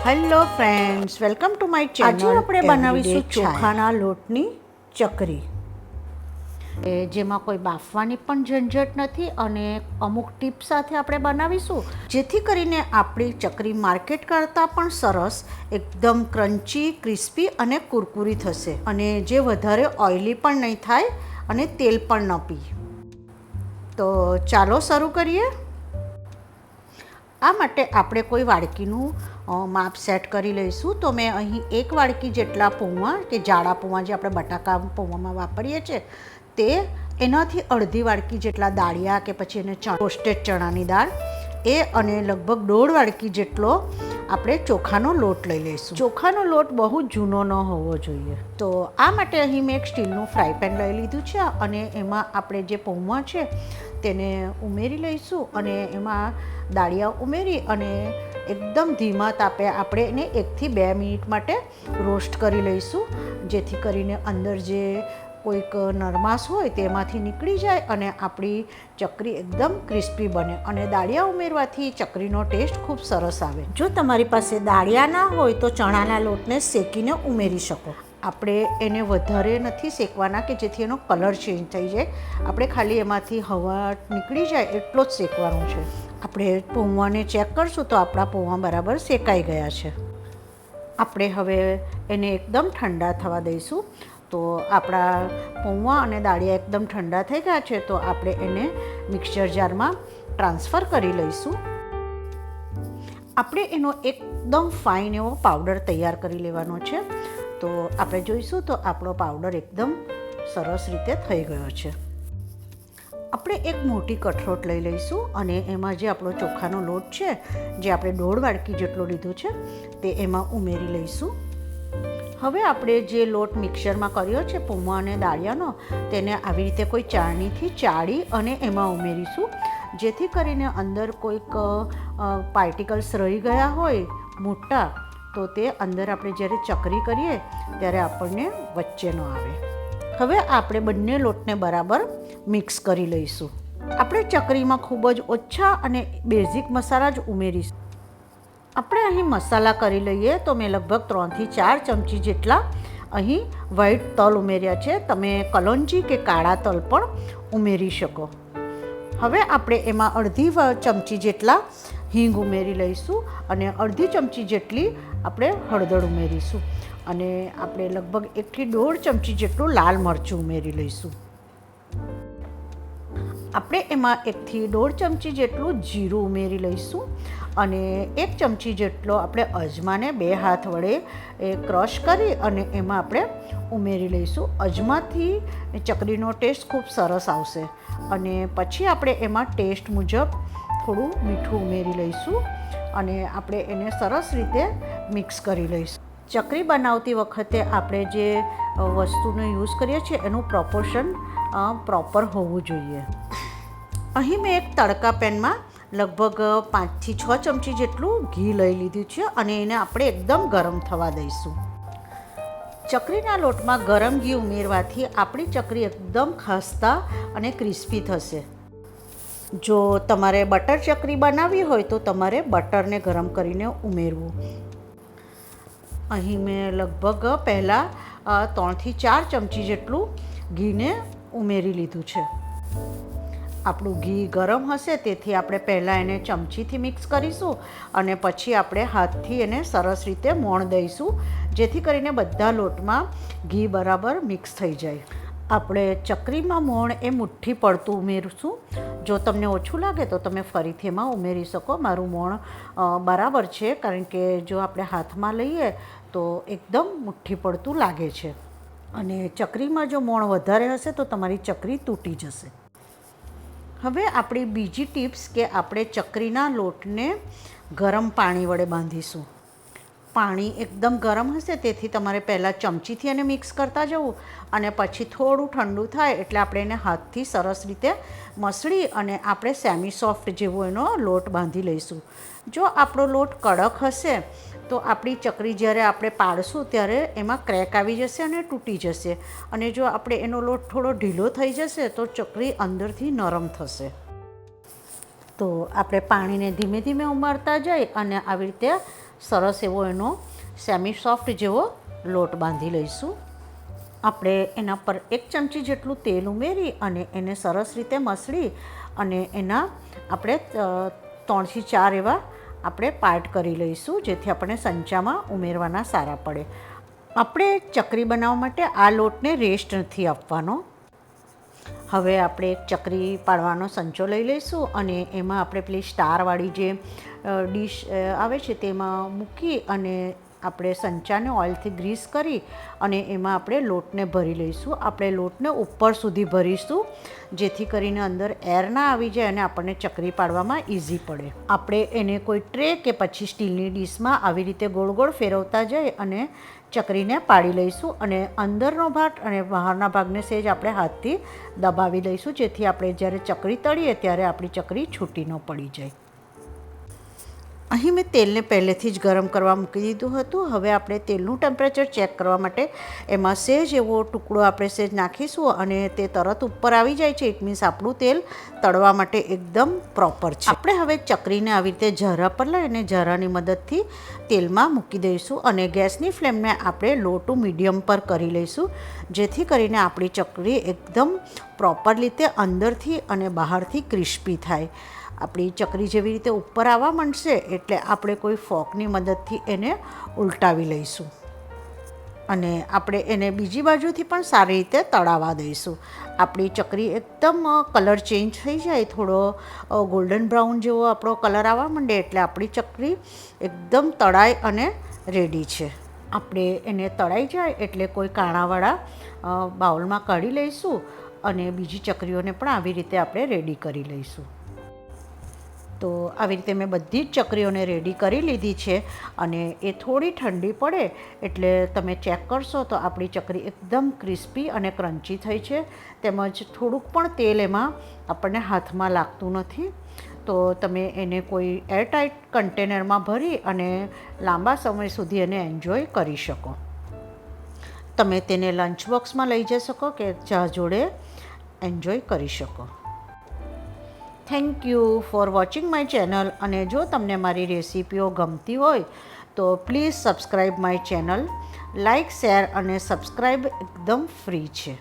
Hello friends, welcome to my channel. આજે આપણે બનાવીશું ચોખાના લોટની ચકરી, જેમાં કોઈ બાફવાની પણ ઝંઝટ નથી અને અમુક ટીપ્સ સાથે આપણે બનાવીશું, જેથી કરીને આપણી ચકરી માર્કેટ કરતાં પણ સરસ, એકદમ ક્રન્ચી, ક્રિસ્પી અને કુરકુરી થશે અને જે વધારે ઓઇલી પણ નહીં થાય અને તેલ પણ ન પી. તો ચાલો શરૂ કરીએ. આ માટે આપણે કોઈ વાડકીનું માપ સેટ કરી લઈશું. તો મેં અહીં 1 વાડકી જેટલા પૌવા કે જાડા પૌવા જે આપણે બટાકા પૌવામાં વાપરીએ છીએ તે, એનાથી અડધી વાડકી જેટલા દાળિયા કે પછી એને રોસ્ટેડ ચણાની દાળ એ, અને લગભગ 1.5 વાડકી જેટલો આપણે ચોખાનો લોટ લઈ લઈશું. ચોખાનો લોટ બહુ જૂનો ન હોવો જોઈએ. તો આ માટે અહીં મેં એક સ્ટીલનું ફ્રાય પેન લઈ લીધું છે અને એમાં આપણે જે પૌવા છે તેને ઉમેરી લઈશું અને એમાં દાળિયા ઉમેરી અને એકદમ ધીમા તાપે આપણે એને 1 થી 2 મિનિટ માટે રોસ્ટ કરી લઈશું, જેથી કરીને અંદર જે કોઈક નરમાશ હોય તેમાંથી નીકળી જાય અને આપણી ચકરી એકદમ ક્રિસ્પી બને. અને દાળિયા ઉમેરવાથી ચકરીનો ટેસ્ટ ખૂબ સરસ આવે. જો તમારી પાસે દાળિયા ના હોય તો ચણાના લોટને શેકીને ઉમેરી શકો. આપણે એને વધારે નથી શેકવાના કે જેથી એનો કલર ચેન્જ થઈ જાય. આપણે ખાલી એમાંથી હવા નીકળી જાય એટલો જ શેકવાનો છે. આપણે પૌવાને ચેક કરશું તો આપણા પૌવા બરાબર શેકાઈ ગયા છે. આપણે હવે એને એકદમ ઠંડા થવા દઈશું. તો આપણા પૌવા અને દાળિયા એકદમ ઠંડા થઈ ગયા છે. તો આપણે એને મિક્સર જારમાં ટ્રાન્સફર કરી લઈશું. આપણે એનો એકદમ ફાઇન એવો પાવડર તૈયાર કરી લેવાનો છે. તો આપણે જોઈશું તો આપણો પાવડર એકદમ સરસ રીતે થઈ ગયો છે. આપણે એક મોટી કઠરોટ લઈ લઈશું અને એમાં જે આપણો ચોખાનો લોટ છે, જે આપણે 1.5 વાડકી જેટલો લીધો છે, તે એમાં ઉમેરી લઈશું. હવે આપણે જે લોટ મિક્સરમાં કર્યો છે પૌવા અને દાળિયાનો, તેને આવી રીતે કોઈ ચાળણીથી ચાળી અને એમાં ઉમેરીશું, જેથી કરીને અંદર કોઈક પાર્ટિકલ્સ રહી ગયા હોય મોટા, તો તે અંદર આપણે જ્યારે ચકરી કરીએ ત્યારે આપણને વચ્ચે ન આવે. હવે આપણે બંને લોટને બરાબર મિક્સ કરી લઈશું. આપણે ચકરીમાં ખૂબ જ ઓછા અને બેઝિક મસાલા જ ઉમેરીશું. આપણે અહીં મસાલા કરી લઈએ તો મેં લગભગ 3 થી 4 ચમચી જેટલા અહીં વ્હાઈટ તલ ઉમેર્યા છે. તમે કલોંજી કે કાળા તલ પણ ઉમેરી શકો. હવે આપણે એમાં અડધી ચમચી જેટલા હિંગ ઉમેરી લઈશું અને અડધી ચમચી જેટલી આપણે હળદર ઉમેરીશું અને આપણે લગભગ 1 થી 1.5 ચમચી જેટલું લાલ મરચું ઉમેરી લઈશું. આપણે એમાં 1 થી 1.5 ચમચી જેટલું જીરું ઉમેરી લઈશું અને 1 ચમચી જેટલો આપણે અજમાને 2 હાથ વડે ક્રશ કરી અને એમાં આપણે ઉમેરી લઈશું. અજમાથી ચકરીનો ટેસ્ટ ખૂબ સરસ આવશે. અને પછી આપણે એમાં ટેસ્ટ મુજબ થોડું મીઠું ઉમેરી લઈશું અને આપણે એને સરસ રીતે મિક્સ કરી લઈશું. ચકરી બનાવતી વખતે આપણે જે વસ્તુનો યુઝ કરીએ છીએ એનું પ્રોપોર્શન પ્રોપર હોવું જોઈએ. અહીં મેં એક તડકા પેનમાં લગભગ 5 થી 6 ચમચી જેટલું ઘી લઈ લીધું છે અને એને આપણે એકદમ ગરમ થવા દઈશું. ચકરીના લોટમાં ગરમ ઘી ઉમેરવાથી આપણી ચકરી એકદમ ખસ્તા અને ક્રિસ્પી થશે. જો તમારે બટર ચકરી બનાવવી હોય તો તમારે બટરને ગરમ કરીને ઉમેરવું. અહીં મેં લગભગ પહેલાં 3 થી 4 ચમચી જેટલું ઘીને ઉમેરી લીધું છે. આપણું ઘી ગરમ હશે તેથી આપણે પહેલાં એને ચમચીથી મિક્સ કરીશું અને પછી આપણે હાથથી એને સરસ રીતે મોણ દઈશું, જેથી કરીને બધા લોટમાં ઘી બરાબર મિક્સ થઈ જાય. આપણે ચકરીમાં મોણ એ મુઠ્ઠી પડતું ઉમેરીશું. જો તમને ઓછું લાગે તો તમે ફરીથી એમાં ઉમેરી શકો. મારું મોણ બરાબર છે, કારણ કે જો આપણે હાથમાં લઈએ તો એકદમ મુઠ્ઠી પડતું લાગે છે અને ચકરીમાં જો મોણ વધારે હશે તો તમારી ચકરી તૂટી જશે. હવે આપણી બીજી ટિપ્સ કે આપણે ચકરીના લોટને ગરમ પાણી વડે બાંધીશું. પાણી એકદમ ગરમ હશે તેથી તમારે પહેલાં ચમચીથી એને મિક્સ કરતા જવું અને પછી થોડું ઠંડુ થાય એટલે આપણે એને હાથથી સરસ રીતે મસળી અને આપણે સેમી સોફ્ટ જેવો એનો લોટ બાંધી લઈશું. જો આપણો લોટ કડક હશે તો આપણી ચકરી જ્યારે આપણે પાડશું ત્યારે એમાં ક્રેક આવી જશે અને તૂટી જશે, અને જો આપણે એનો લોટ થોડો ઢીલો થઈ જશે તો ચકરી અંદરથી નરમ થશે. તો આપણે પાણીને ધીમે ધીમે ઉમેરતા જઈ અને આવી રીતે સરસ એવો એનો સેમી સોફ્ટ જેવો લોટ બાંધી લઈશું. આપણે એના પર 1 ચમચી જેટલું તેલ ઉમેરી અને એને સરસ રીતે મસળી અને એના આપણે 3 થી 4 એવા આપણે પાર્ટ કરી લઈશું, જેથી આપણે સંચામાં ઉમેરવાના સારા પડે. આપણે ચકરી બનાવવા માટે આ લોટને રેસ્ટ નથી આપવાનો. હવે આપણે એક ચકરી પાડવાનો સંચો લઈ લઈશું અને એમાં આપણે પેલી સ્ટારવાળી જે ડીશ આવે છે તેમાં મૂકી અને આપણે સંચાને ઓઇલથી ગ્રીસ કરી અને એમાં આપણે લોટને ભરી લઈશું. આપણે લોટને ઉપર સુધી ભરીશું, જેથી કરીને અંદર એર ના આવી જાય અને આપણને ચકરી પાડવામાં ઇઝી પડે. આપણે એને કોઈ ટ્રે કે પછી સ્ટીલની ડીશમાં આવી રીતે ગોળ ગોળ ફેરવતા જઈ અને ચકરીને પાડી લઈશું અને અંદરનો ભાગ અને બહારના ભાગને સહેજ આપણે હાથથી દબાવી લઈશું, જેથી આપણે જ્યારે ચકરી તળીએ ત્યારે આપણી ચકરી છૂટી ન પડી જાય. અહીં મેં તેલને પહેલેથી જ ગરમ કરવા મૂકી દીધું હતું. હવે આપણે તેલનું ટેમ્પરેચર ચેક કરવા માટે એમાં સહેજ એવો ટુકડો આપણે સહેજ નાખીશું અને તે તરત ઉપર આવી જાય છે. ઇટ મીન્સ આપણું તેલ તળવા માટે એકદમ પ્રોપર છે. આપણે હવે ચકરીને આવી રીતે ઝારા પર લઈ અને ઝારાની મદદથી તેલમાં મૂકી દઈશું અને ગેસની ફ્લેમને આપણે લો ટુ મીડિયમ પર કરી લઈશું, જેથી કરીને આપણી ચકરી એકદમ પ્રોપર રીતે અંદરથી અને બહારથી ક્રિસ્પી થાય. આપણી ચકરી જેવી રીતે ઉપર આવવા માંડશે એટલે આપણે કોઈ ફોકની મદદથી એને ઉલટાવી લઈશું અને આપણે એને બીજી બાજુથી પણ સારી રીતે તળાવવા દઈશું. આપણી ચકરી એકદમ કલર ચેન્જ થઈ જાય, થોડો ગોલ્ડન બ્રાઉન જેવો આપણો કલર આવવા માંડે એટલે આપણી ચકરી એકદમ તળાઈ અને રેડી છે. આપણે એને તળાઈ જાય એટલે કોઈ કાણાવાળા બાઉલમાં કાઢી લઈશું અને બીજી ચકરીઓને પણ આવી રીતે આપણે રેડી કરી લઈશું. તો આવી રીતે મેં બધી જ ચકરીઓને રેડી કરી લીધી છે અને એ થોડી ઠંડી પડે એટલે તમે ચેક કરશો તો આપણી ચકરી એકદમ ક્રિસ્પી અને ક્રન્ચી થઈ છે, તેમજ થોડુંક પણ તેલ એમાં આપણને હાથમાં લાગતું નથી. તો તમે એને કોઈ એરટાઇટ કન્ટેનરમાં ભરી અને લાંબા સમય સુધી એને એન્જોય કરી શકો. તમે તેને લંચ બોક્સમાં લઈ જઈ શકો કે ચા જોડે એન્જોય કરી શકો. Thank you for watching my channel. અને જો તમને મારી રેસીપીઓ ગમતી હોય તો please subscribe my channel. Like, share અને સબસ્ક્રાઈબ એકદમ ફ્રી છે.